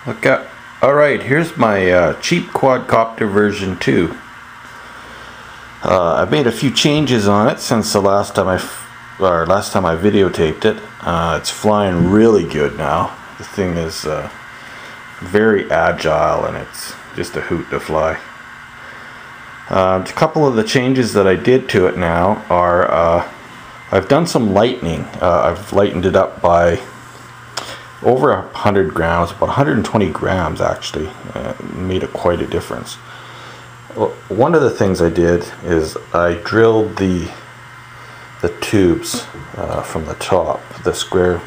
Okay, alright, here's my cheap quadcopter version 2. I've made a few changes on it since the last time I videotaped it. It's flying really good now. The thing is very agile and it's just a hoot to fly. A couple of the changes that I did to it now are I've done some lightening. I've lightened it up by over 100 grams, about 120 grams actually. Made quite a difference. One of the things I did is I drilled the tubes from the top, the square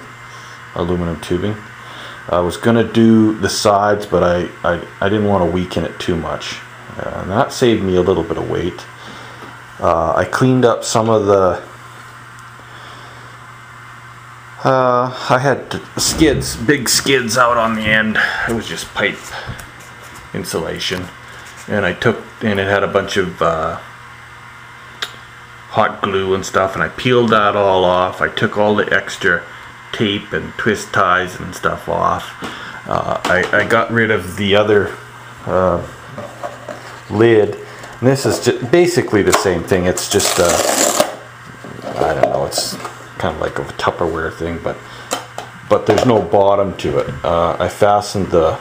aluminum tubing. I was going to do the sides, but I didn't want to weaken it too much, and that saved me a little bit of weight. I cleaned up some of the I had skids, big skids out on the end. It was just pipe insulation, and it had a bunch of hot glue and stuff, and I peeled that all off. I took all the extra tape and twist ties and stuff off. I got rid of the other lid, and this is just basically the same thing. It's just I don't know, it's kind of like a Tupperware thing, but there's no bottom to it. I fastened the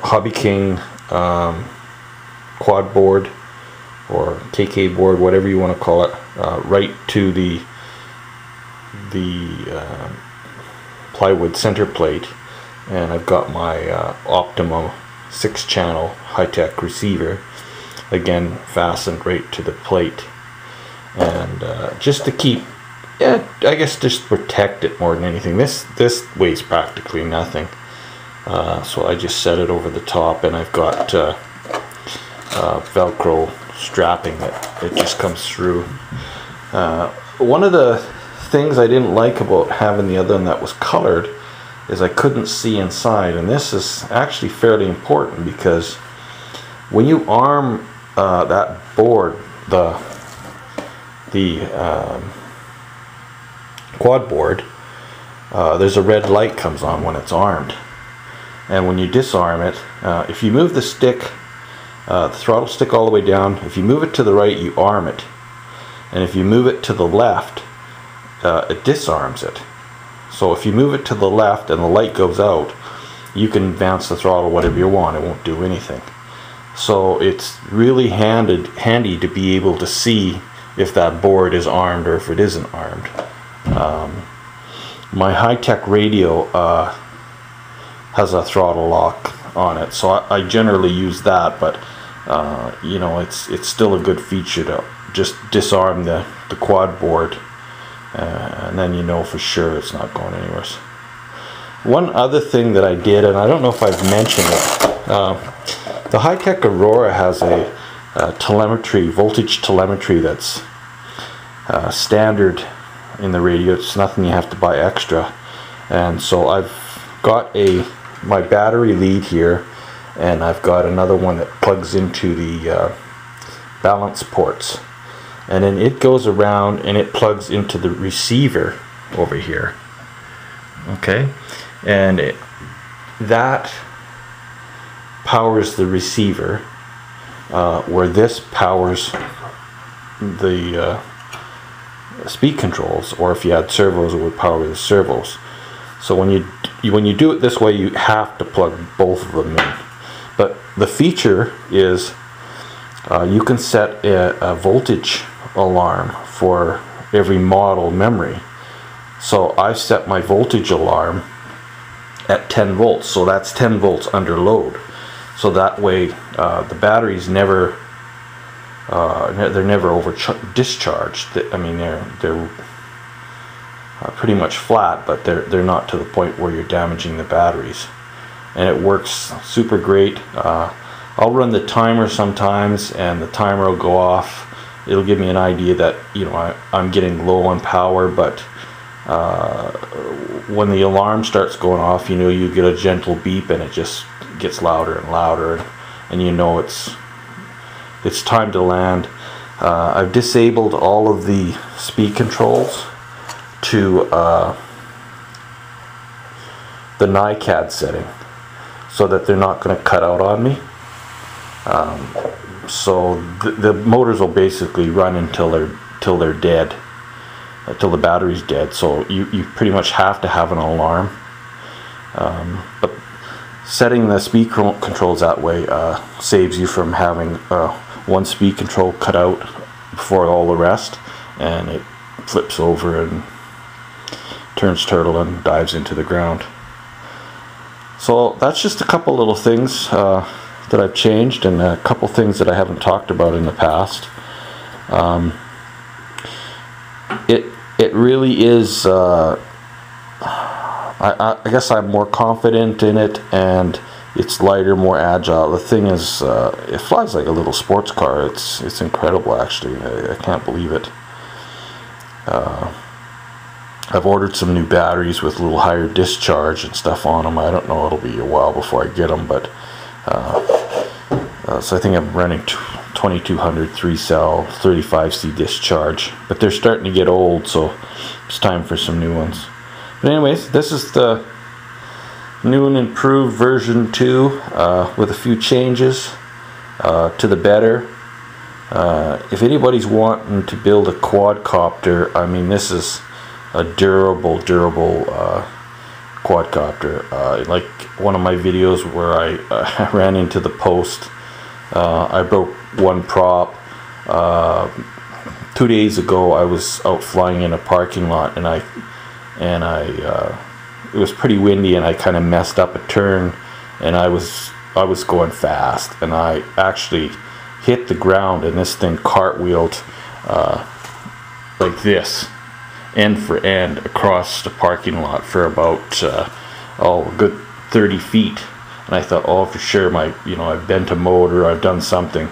hobbyking quad board or KK board, whatever you want to call it, right to the plywood center plate, and I've got my Optimum 6-channel hitec receiver again fastened right to the plate, and just to keep, I guess just protect it more than anything. This weighs practically nothing, so I just set it over the top, and I've got Velcro strapping that it just comes through. One of the things I didn't like about having the other one that was colored is I couldn't see inside, and this is actually fairly important because when you arm that board, the quad board, there's a red light comes on when it's armed, and when you disarm it, if you move the stick, the throttle stick all the way down, if you move it to the right, you arm it, and if you move it to the left, it disarms it. So if you move it to the left and the light goes out, you can advance the throttle whatever you want, it won't do anything. So it's really handy to be able to see if that board is armed or if it isn't armed. My hitec radio has a throttle lock on it, so I generally use that, but you know, it's still a good feature to just disarm the quad board, and then you know for sure it's not going anywhere. One other thing that I did, and I don't know if I've mentioned it, the hitec Aurora has a telemetry, voltage telemetry that's standard in the radio. It's nothing you have to buy extra, and so I've got my battery lead here, and I've got another one that plugs into the balance ports, and then it goes around and it plugs into the receiver over here. Okay, and that powers the receiver, where this powers the speed controls, or if you had servos, it would power the servos. So when you do it this way, you have to plug both of them in. But the feature is you can set a voltage alarm for every model memory. So I set my voltage alarm at 10 volts, so that's 10 volts under load. So that way the batteries never they're never discharged. I mean, they're pretty much flat, but they're not to the point where you're damaging the batteries, and it works super great. I'll run the timer sometimes, and the timer will go off. It'll give me an idea that, you know, I'm getting low on power, but when the alarm starts going off, you know, you get a gentle beep, and it just gets louder and louder, and you know it's time to land. I've disabled all of the speed controls to the the NiCad setting so that they're not going to cut out on me. So the motors will basically run until they're dead, until the battery's dead. So you pretty much have to have an alarm. But setting the speed controls that way saves you from having one speed control cut out before all the rest, and it flips over and turns turtle and dives into the ground. So that's just a couple little things that I've changed, and a couple things that I haven't talked about in the past. It really is, I guess I'm more confident in it, and it's lighter, more agile. The thing is, it flies like a little sports car. It's incredible, actually. I can't believe it. I've ordered some new batteries with a little higher discharge and stuff on them. I don't know, it'll be a while before I get them, but so I think I'm running 2200 3-cell 35C discharge, but they're starting to get old, so it's time for some new ones. But anyways, this is the new and improved version 2 with a few changes to the better. If anybody's wanting to build a quadcopter, I mean, this is a durable quadcopter. Like one of my videos where I ran into the post, I broke one prop. 2 days ago I was out flying in a parking lot, and it was pretty windy, and I kind of messed up a turn, and I was going fast, and I actually hit the ground, and this thing cartwheeled like this, end for end, across the parking lot for about a good 30 feet. And I thought, oh, for sure, I've bent a motor, I've done something.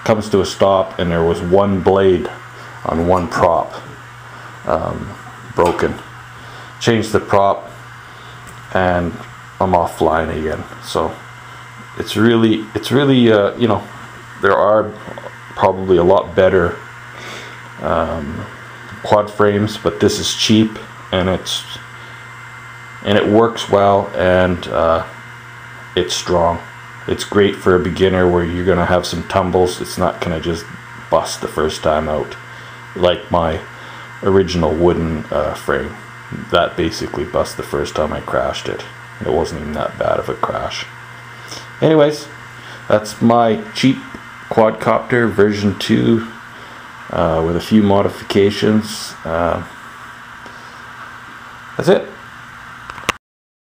Comes to a stop, and there was one blade on one prop broken. Changed the prop, and I'm off flying again. So it's really there are probably a lot better quad frames, but this is cheap, and it works well, and it's strong. It's great for a beginner where you're gonna have some tumbles. It's not gonna just bust the first time out like my original wooden frame. That basically bust the first time I crashed it. It wasn't even that bad of a crash. Anyways, that's my cheap quadcopter version 2 with a few modifications. That's it.